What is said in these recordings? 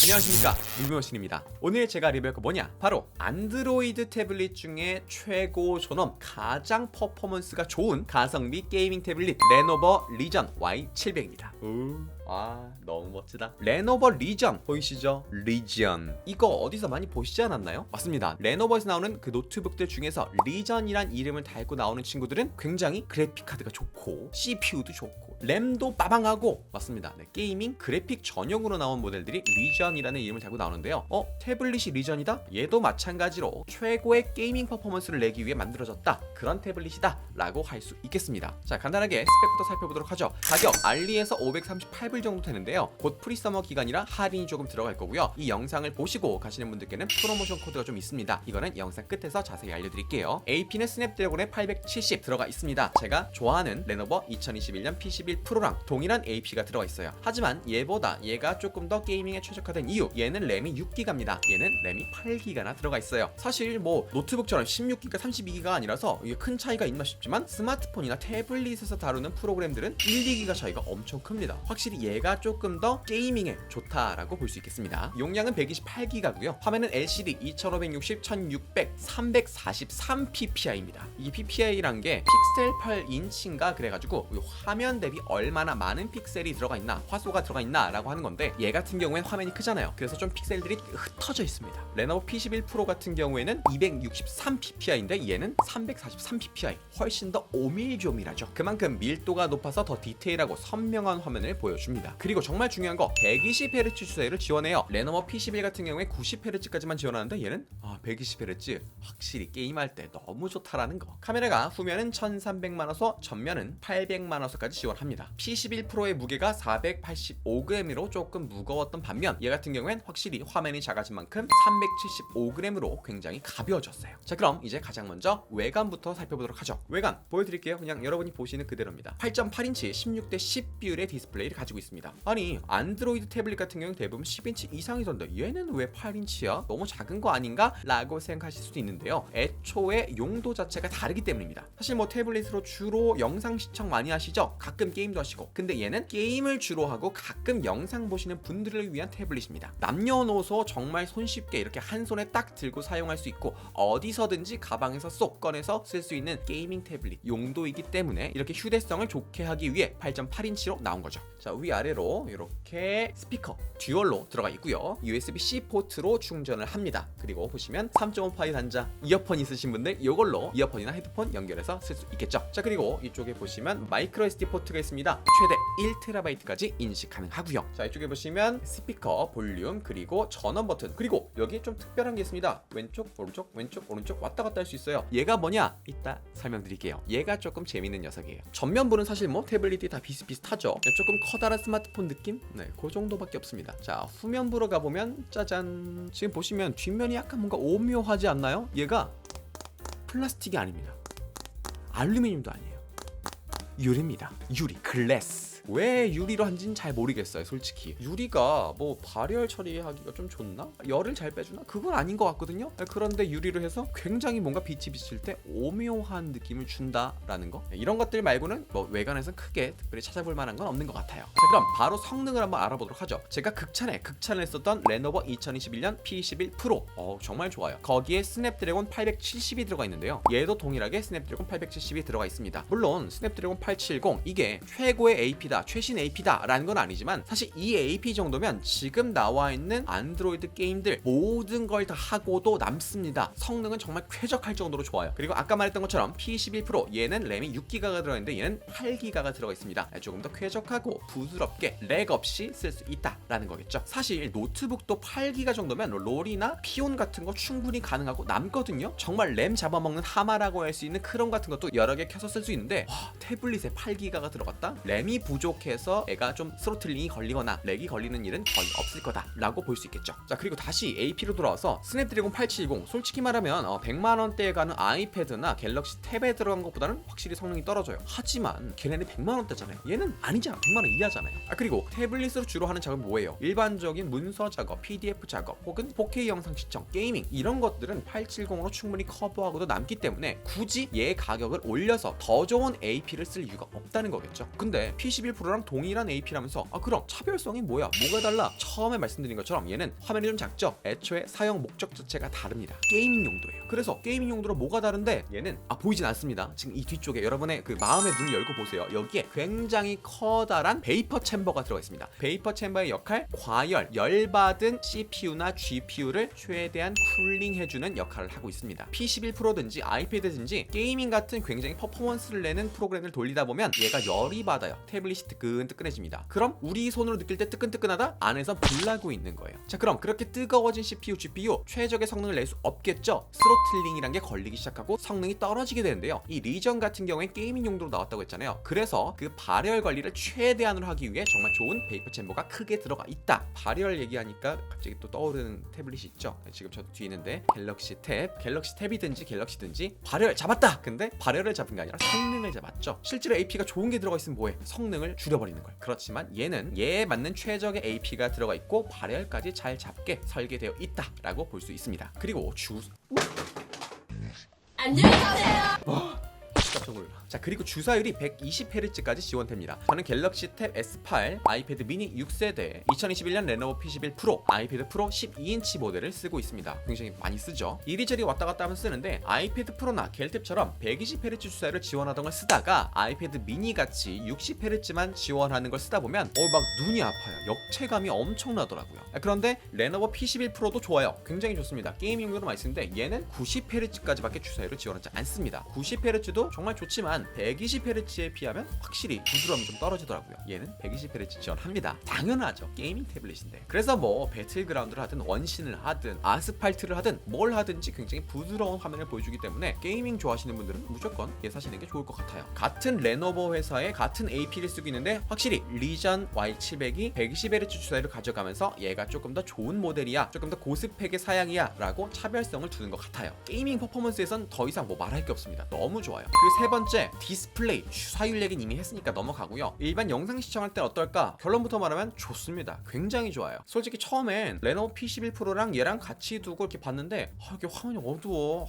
안녕하십니까, 리뷰머신입니다. 오늘 제가 리뷰할 거 뭐냐, 바로 안드로이드 태블릿 중에 최고 존엄, 가장 퍼포먼스가 좋은 가성비 게이밍 태블릿 레노버 리전 Y700입니다 너무 멋지다. 레노버 리전 보이시죠? 리전, 이거 어디서 많이 보시지 않았나요? 맞습니다. 레노버에서 나오는 그 노트북들 중에서 리전이란 이름을 달고 나오는 친구들은 굉장히 그래픽카드가 좋고 CPU도 좋고 램도 빠방하고, 맞습니다. 네, 게이밍 그래픽 전용으로 나온 모델들이 리전이라는 이름을 달고 나오는데요. 태블릿이 리전이다? 얘도 마찬가지로 최고의 게이밍 퍼포먼스를 내기 위해 만들어졌다, 그런 태블릿이다 라고 할 수 있겠습니다. 자, 간단하게 스펙부터 살펴보도록 하죠. 가격 알리에서 538불 정도 되는데요. 곧 프리서머 기간이라 할인이 조금 들어갈 거고요. 이 영상을 보시고 가시는 분들께는 프로모션 코드가 좀 있습니다. 이거는 영상 끝에서 자세히 알려드릴게요. AP는 스냅드래곤의 870 들어가 있습니다. 제가 좋아하는 레노버 2021년 P11 프로랑 동일한 AP가 들어가 있어요. 하지만 얘보다 얘가 조금 더 게이밍에 최적화된 이유, 얘는 램이 6기가입니다. 얘는 램이 8기가나 들어가 있어요. 사실 뭐 노트북처럼 16기가 32기가 아니라서 이게 큰 차이가 있나 싶지만 스마트폰이나 태블릿에서 다루는 프로그램들은 1, 2기가 차이가 엄청 큽니다. 확실히 얘가 조금 더 게이밍에 좋다라고 볼 수 있겠습니다. 용량은 128기가고요. 화면은 LCD 2560, 1600, 343 ppi입니다. 이 ppi란 게 픽셀 8인치인가 그래가지고 화면 대비 얼마나 많은 픽셀이 들어가 있나, 화소가 들어가 있나 라고 하는 건데, 얘 같은 경우엔 화면이 크잖아요. 그래서 좀 픽셀들이 흩어져 있습니다. 레노버 P11 프로 같은 경우에는 263 ppi인데 얘는 343 ppi, 훨씬 더 오밀조밀하죠. 그만큼 밀도가 높아서 더 디테일하고 선명한 화면을 보여줍니다. 그리고 정말 중요한 거, 120Hz 추세를 지원해요. 레노버 P11 같은 경우에 90Hz까지만 지원하는데 얘는 120Hz, 확실히 게임할 때 너무 좋다라는 거. 카메라가 후면은 1300만화소, 전면은 800만화소까지 지원합니다. P11 프로의 무게가 485g으로 조금 무거웠던 반면 얘 같은 경우엔 확실히 화면이 작아진 만큼 375g으로 굉장히 가벼워졌어요. 자, 그럼 이제 가장 먼저 외관부터 살펴보도록 하죠. 외관 보여드릴게요. 그냥 여러분이 보시는 그대로입니다. 8.8인치 16대 10 비율의 디스플레이를 가지고 있습니다. 아니, 안드로이드 태블릿 같은 경우는 대부분 10인치 이상이던데 얘는 왜 8인치야? 너무 작은 거 아닌가? 라고 생각하실 수도 있는데요. 애초에 용도 자체가 다르기 때문입니다. 사실 뭐 태블릿으로 주로 영상 시청 많이 하시죠? 가끔 게임도 하시고. 근데 얘는 게임을 주로 하고 가끔 영상 보시는 분들을 위한 태블릿입니다. 남녀노소 정말 손쉽게 이렇게 한 손에 딱 들고 사용할 수 있고 어디서든지 가방에서 쏙 꺼내서 쓸 수 있는 게이밍 태블릿 용도이기 때문에 이렇게 휴대성을 좋게 하기 위해 8.8인치로 나온 거죠. 자, 위아래로 이렇게 스피커 듀얼로 들어가 있고요. USB-C 포트로 충전을 합니다. 그리고 보시면 3.5파이 단자, 이어폰 있으신 분들 이걸로 이어폰이나 헤드폰 연결해서 쓸 수 있겠죠. 자, 그리고 이쪽에 보시면 마이크로 SD 포트가 있습니다. 최대 1TB까지 인식 가능하고요. 자, 이쪽에 보시면 스피커, 볼륨, 그리고 전원 버튼, 그리고 여기 좀 특별한 게 있습니다. 왼쪽, 오른쪽, 왼쪽, 오른쪽 왔다 갔다 할 수 있어요. 얘가 뭐냐? 이따 설명드릴게요. 얘가 조금 재밌는 녀석이에요. 전면부는 사실 뭐 태블릿이 다 비슷비슷하죠. 조금 커다란 스마트폰 느낌? 네, 그 정도밖에 없습니다. 자, 후면부로 가보면 짜잔, 지금 보시면 뒷면이 약간 뭔가 오묘하지 않나요? 얘가 플라스틱이 아닙니다. 알루미늄도 아니에요. 유리입니다. 유리, 글래스. 왜 유리로 한지는 잘 모르겠어요. 솔직히 유리가 뭐 발열 처리하기가 좀 좋나? 열을 잘 빼주나? 그건 아닌 것 같거든요. 그런데 유리로 해서 굉장히 뭔가 빛이 비칠 때 오묘한 느낌을 준다라는 거, 이런 것들 말고는 뭐 외관에서 크게 특별히 찾아볼 만한 건 없는 것 같아요. 자, 그럼 바로 성능을 한번 알아보도록 하죠. 제가 극찬을 썼던 레노버 2021년 P11 프로, 정말 좋아요. 거기에 스냅드래곤 870이 들어가 있는데요. 얘도 동일하게 스냅드래곤 870이 들어가 있습니다. 물론 스냅드래곤 870 이게 최고의 AP다, 최신 AP다 라는 건 아니지만 사실 이 AP 정도면 지금 나와 있는 안드로이드 게임들 모든 걸 다 하고도 남습니다. 성능은 정말 쾌적할 정도로 좋아요. 그리고 아까 말했던 것처럼 P11 프로 얘는 램이 6기가가 들어있는데 얘는 8기가가 들어가 있습니다. 조금 더 쾌적하고 부드럽게 렉 없이 쓸 수 있다라는 거겠죠. 사실 노트북도 8기가 정도면 롤이나 피온 같은 거 충분히 가능하고 남거든요. 정말 램 잡아먹는 하마라고 할 수 있는 크롬 같은 것도 여러 개 켜서 쓸 수 있는데, 태블릿에 8기가가 들어갔다? 램이 부족해서 애가 좀 스로틀링이 걸리거나 렉이 걸리는 일은 거의 없을 거다라고 볼 수 있겠죠. 자, 그리고 다시 AP로 돌아와서 스냅드래곤 870, 솔직히 말하면 100만원대에 가는 아이패드나 갤럭시 탭에 들어간 것보다는 확실히 성능이 떨어져요. 하지만 걔네는 100만원대잖아요. 얘는 아니잖아. 100만원 이하잖아요. 그리고 태블릿으로 주로 하는 작업이 뭐예요? 일반적인 문서 작업, PDF 작업, 혹은 4K 영상 시청, 게이밍, 이런 것들은 870으로 충분히 커버하고도 남기 때문에 굳이 얘 가격을 올려서 더 좋은 AP를 쓸 이유가 없다는 거겠죠. 근데 P11 P11 Pro랑 동일한 AP라면서 그럼 차별성이 뭐야? 뭐가 달라? 처음에 말씀드린 것처럼 얘는 화면이 좀 작죠? 애초에 사용 목적 자체가 다릅니다. 게이밍 용도예요. 그래서 게이밍 용도로 뭐가 다른데 얘는 보이진 않습니다. 지금 이 뒤쪽에 여러분의 그 마음의 눈을 열고 보세요. 여기에 굉장히 커다란 베이퍼 챔버가 들어가 있습니다. 베이퍼 챔버의 역할, 과열, 열받은 CPU나 GPU를 최대한 쿨링해주는 역할을 하고 있습니다. P11 Pro든지 아이패드든지 게이밍 같은 굉장히 퍼포먼스를 내는 프로그램을 돌리다 보면 얘가 열이 받아요. 태블릿이 뜨끈뜨끈해집니다. 그럼 우리 손으로 느낄 때 뜨끈뜨끈하다? 안에서 불나고 있는 거예요. 자, 그럼 그렇게 뜨거워진 CPU, GPU 최적의 성능을 낼 수 없겠죠? 스로틀링이란 게 걸리기 시작하고 성능이 떨어지게 되는데요. 이 리전 같은 경우엔 게이밍 용도로 나왔다고 했잖아요. 그래서 그 발열 관리를 최대한으로 하기 위해 정말 좋은 베이퍼 챔버가 크게 들어가 있다. 발열 얘기하니까 갑자기 또 떠오르는 태블릿이 있죠. 지금 저 뒤에 있는데 갤럭시 탭이든지 갤럭시든지 발열 잡았다. 근데 발열을 잡은 게 아니라 성능을 잡았죠. 실제로 AP가 좋은 게 들어가 있으면 뭐해? 성능을 줄여버리는 거예요. 그렇지만 얘는 얘에 맞는 최적의 AP가 들어가 있고 발열까지 잘 잡게 설계되어 있다라고 볼 수 있습니다. 그리고 안녕히 가세요. 깜짝 놀라. 자, 그리고 주사율이 120Hz까지 지원됩니다. 저는 갤럭시 탭 S8, 아이패드 미니 6세대, 2021년 레노버 P11 Pro, 아이패드 프로 12인치 모델을 쓰고 있습니다. 굉장히 많이 쓰죠. 이리저리 왔다 갔다 하면 쓰는데 아이패드 프로나 갤탭처럼 120Hz 주사율을 지원하던 걸 쓰다가 아이패드 미니 같이 60Hz만 지원하는 걸 쓰다 보면 막 눈이 아파요. 역체감이 엄청나더라고요. 그런데 레노버 P11 Pro도 좋아요. 굉장히 좋습니다. 게임 용도로 많이 쓰는데 얘는 90Hz까지밖에 주사율을 지원하지 않습니다. 90Hz도 정말 좋지만 120Hz에 비하면 확실히 부드러움이 좀 떨어지더라고요. 얘는 120Hz 지원합니다. 당연하죠. 게이밍 태블릿인데. 그래서 뭐 배틀그라운드를 하든 원신을 하든 아스팔트를 하든 뭘 하든지 굉장히 부드러운 화면을 보여주기 때문에 게이밍 좋아하시는 분들은 무조건 얘 사시는 게 좋을 것 같아요. 같은 레노버 회사의 같은 AP를 쓰고 있는데 확실히 리전 Y700이 120Hz 주사율을 가져가면서 얘가 조금 더 좋은 모델이야, 조금 더 고스펙의 사양이야 라고 차별성을 두는 것 같아요. 게이밍 퍼포먼스에선 더 이상 뭐 말할 게 없습니다. 너무 좋아요. 그리고 세 번째, 디스플레이. 주사율 얘기는 이미 했으니까 넘어가고요. 일반 영상 시청할 때 어떨까? 결론부터 말하면 좋습니다. 굉장히 좋아요. 솔직히 처음엔 레노버 P11 Pro랑 얘랑 같이 두고 이렇게 봤는데 이게 화면이 어두워,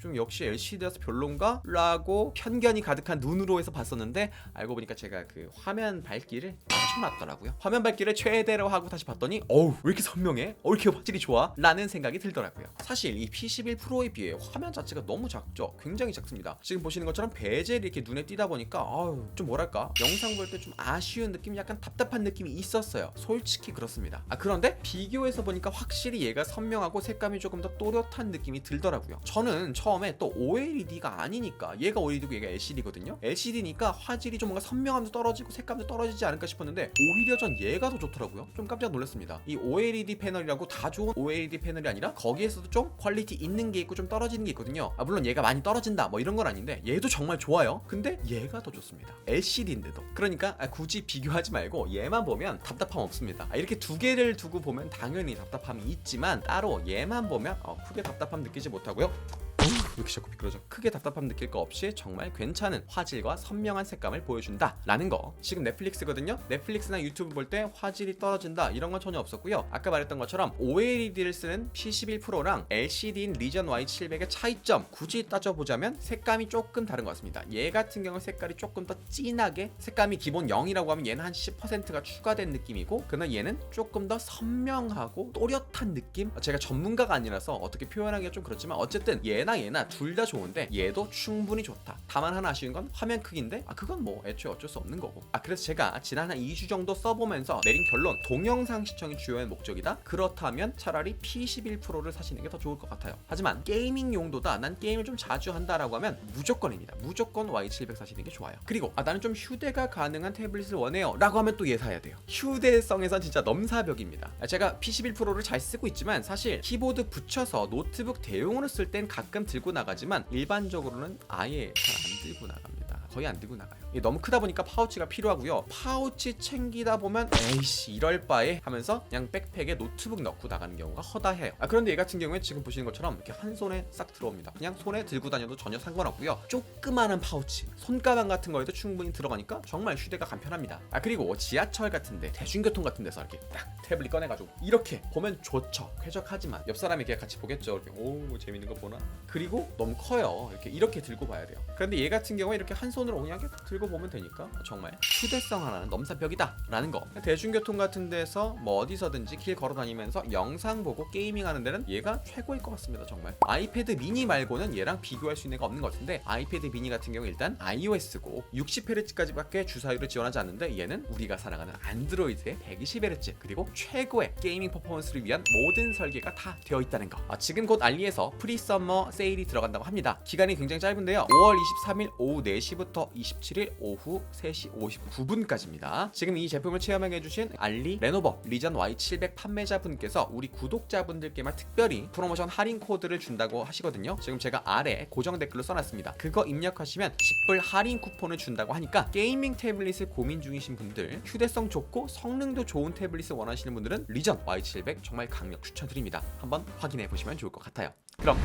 좀 역시 LCD라서 별론가? 라고 편견이 가득한 눈으로 해서 봤었는데 알고 보니까 제가 그 화면 밝기를 맞춰놨더라고요. 화면 밝기를 최대로 하고 다시 봤더니 왜 이렇게 선명해? 왜 이렇게 화질이 좋아? 라는 생각이 들더라고요. 사실 이 P11 Pro에 비해 화면 자체가 너무 작죠? 굉장히 작습니다. 지금 보시는 것처럼 베젤이 이렇게 눈에 띄다 보니까 좀 뭐랄까, 영상 볼 때 좀 아쉬운 느낌, 약간 답답한 느낌이 있었어요. 솔직히 그렇습니다. 그런데 비교해서 보니까 확실히 얘가 선명하고 색감이 조금 더 또렷한 느낌이 들더라고요. 저는 처음에 또 OLED가 아니니까, 얘가 OLED고 얘가 LCD거든요. LCD니까 화질이 좀 뭔가 선명함도 떨어지고 색감도 떨어지지 않을까 싶었는데 오히려 전 얘가 더 좋더라고요. 좀 깜짝 놀랐습니다. 이 OLED 패널이라고 다 좋은 OLED 패널이 아니라 거기에서도 좀 퀄리티 있는 게 있고 좀 떨어지는 게 있거든요. 물론 얘가 많이 떨어진다 뭐 이런 건 아닌데 얘도 정말 좋아요. 근데 얘가 더 좋습니다. LCD인데도. 그러니까 굳이 비교하지 말고 얘만 보면 답답함 없습니다. 이렇게 두 개를 두고 보면 당연히 답답함이 있지만 따로 얘만 보면 크게 답답함 느끼지 못하고요. 왜 이렇게 자꾸 미끄러져? 크게 답답함 느낄 거 없이 정말 괜찮은 화질과 선명한 색감을 보여준다 라는 거. 지금 넷플릭스거든요. 넷플릭스나 유튜브 볼 때 화질이 떨어진다 이런 건 전혀 없었고요. 아까 말했던 것처럼 OLED를 쓰는 P11 Pro랑 LCD인 리전 Y700의 차이점 굳이 따져보자면 색감이 조금 다른 것 같습니다. 얘 같은 경우는 색깔이 조금 더 진하게, 색감이 기본 0이라고 하면 얘는 한 10%가 추가된 느낌이고, 그러나 얘는 조금 더 선명하고 또렷한 느낌? 제가 전문가가 아니라서 어떻게 표현하기가 좀 그렇지만 어쨌든 얘나 둘 다 좋은데 얘도 충분히 좋다. 다만 하나 아쉬운 건 화면 크기인데 그건 뭐 애초에 어쩔 수 없는 거고. 그래서 제가 지난 한 2주 정도 써보면서 내린 결론, 동영상 시청이 주요한 목적이다? 그렇다면 차라리 P11 Pro를 사시는 게 더 좋을 것 같아요. 하지만 게이밍 용도다, 난 게임을 좀 자주 한다라고 하면 무조건입니다. 무조건 Y700 사시는 게 좋아요. 그리고 나는 좀 휴대가 가능한 태블릿을 원해요 라고 하면 또 얘 사야 돼요. 휴대성에선 진짜 넘사벽입니다. 제가 P11 Pro를 잘 쓰고 있지만 사실 키보드 붙여서 노트북 대용으로 쓸 땐 가끔 들고 나가지만 일반적으로는 아예 잘 안 들고 나갑니다. 거의 안 들고 나가요. 이게 너무 크다 보니까 파우치가 필요하고요. 파우치 챙기다 보면 에이씨 이럴 바에 하면서 그냥 백팩에 노트북 넣고 나가는 경우가 허다해요. 그런데 얘 같은 경우에 지금 보시는 것처럼 이렇게 한 손에 싹 들어옵니다. 그냥 손에 들고 다녀도 전혀 상관없고요. 조그마한 파우치, 손가방 같은 거에도 충분히 들어가니까 정말 휴대가 간편합니다. 그리고 지하철 같은데, 대중교통 같은 데서 이렇게 딱 태블릿 꺼내가지고 이렇게 보면 좋죠. 쾌적하지만 옆 사람이 이렇게 같이 보겠죠. 이렇게 재밌는 거 보나? 그리고 너무 커요. 이렇게 들고 봐야 돼요. 그런데 얘 같은 경우에 이렇게 한 손으로 그냥 들고 보면 되니까 정말 휴대성 하나는 넘사벽이다 라는 거. 대중교통 같은 데서 뭐 어디서든지 길 걸어 다니면서 영상 보고 게이밍 하는 데는 얘가 최고일 것 같습니다. 정말 아이패드 미니 말고는 얘랑 비교할 수 있는 애가 없는 것 같은데, 아이패드 미니 같은 경우 일단 iOS고 60Hz까지밖에 주사율을 지원하지 않는데, 얘는 우리가 사랑하는 안드로이드의 120Hz 그리고 최고의 게이밍 퍼포먼스를 위한 모든 설계가 다 되어 있다는 거. 지금 곧 알리에서 프리서머 세일이 들어간다고 합니다. 기간이 굉장히 짧은데요, 5월 23일 오후 4시부터 27일 오후 3시 59분까지입니다. 지금 이 제품을 체험해주신 알리 레노버 리전 Y700 판매자분께서 우리 구독자분들께만 특별히 프로모션 할인 코드를 준다고 하시거든요. 지금 제가 아래 고정 댓글로 써놨습니다. 그거 입력하시면 10불 할인 쿠폰을 준다고 하니까, 게이밍 태블릿을 고민 중이신 분들, 휴대성 좋고 성능도 좋은 태블릿을 원하시는 분들은 리전 Y700 정말 강력 추천드립니다. 한번 확인해 보시면 좋을 것 같아요. 그럼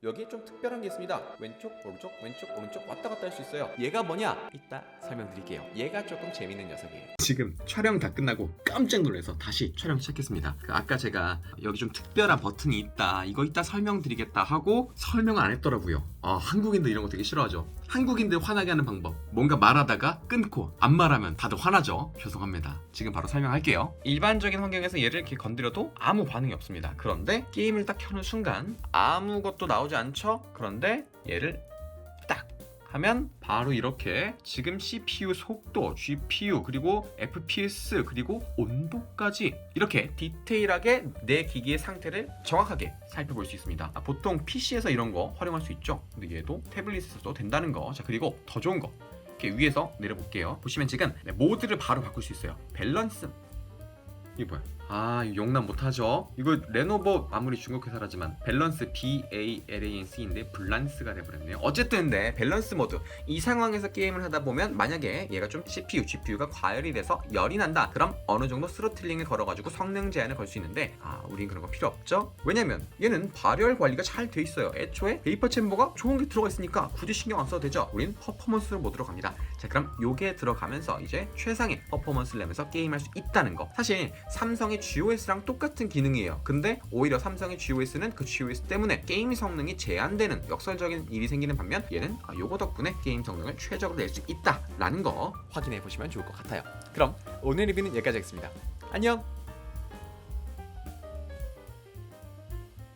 여기에 좀 특별한 게 있습니다. 왼쪽 오른쪽 왼쪽 오른쪽 왔다 갔다 할 수 있어요. 얘가 뭐냐? 이따 설명드릴게요. 얘가 조금 재밌는 녀석이에요. 지금 촬영 다 끝나고 깜짝 놀라서 다시 촬영 시작했습니다. 아까 제가 여기 좀 특별한 버튼이 있다, 이거 이따 설명드리겠다 하고 설명을 안 했더라고요. 한국인들 이런 거 되게 싫어하죠. 한국인들 화나게 하는 방법, 뭔가 말하다가 끊고 안 말하면 다들 화나죠. 죄송합니다. 지금 바로 설명할게요. 일반적인 환경에서 얘를 이렇게 건드려도 아무 반응이 없습니다. 그런데 게임을 딱 켜는 순간 아무것도 나오지 않죠? 그런데 얘를 딱 하면 바로 이렇게 지금 CPU 속도, GPU, 그리고 FPS, 그리고 온도까지 이렇게 디테일하게 내 기기의 상태를 정확하게 살펴볼 수 있습니다. 보통 PC에서 이런 거 활용할 수 있죠. 근데 얘도 태블릿에서도 된다는 거. 자, 그리고 더 좋은 거, 이렇게 위에서 내려볼게요. 보시면 지금 모드를 바로 바꿀 수 있어요. 밸런스, 이게 뭐야? 이거 용납 못하죠. 이거 레노버 아무리 중국 회사라지만 밸런스 BALANC인데 블란스가 돼버렸네요. 어쨌든 밸런스 모드, 이 상황에서 게임을 하다 보면 만약에 얘가 좀 CPU, GPU가 과열이 돼서 열이 난다, 그럼 어느 정도 스로틀링을 걸어가지고 성능 제한을 걸 수 있는데, 우린 그런 거 필요 없죠. 왜냐면 얘는 발열 관리가 잘 돼 있어요. 애초에 베이퍼 챔버가 좋은 게 들어가 있으니까 굳이 신경 안 써도 되죠. 우린 퍼포먼스 모드로 갑니다. 자, 그럼 요게 들어가면서 이제 최상의 퍼포먼스를 내면서 게임할 수 있다는 거. 사실 삼성의 GOS랑 똑같은 기능이에요. 근데 오히려 삼성의 GOS는 그 GOS 때문에 게임 성능이 제한되는 역설적인 일이 생기는 반면, 얘는 요거 덕분에 게임 성능을 최적으로 낼 수 있다라는 거 확인해 보시면 좋을 것 같아요. 그럼 오늘 리뷰는 여기까지 하겠습니다. 안녕!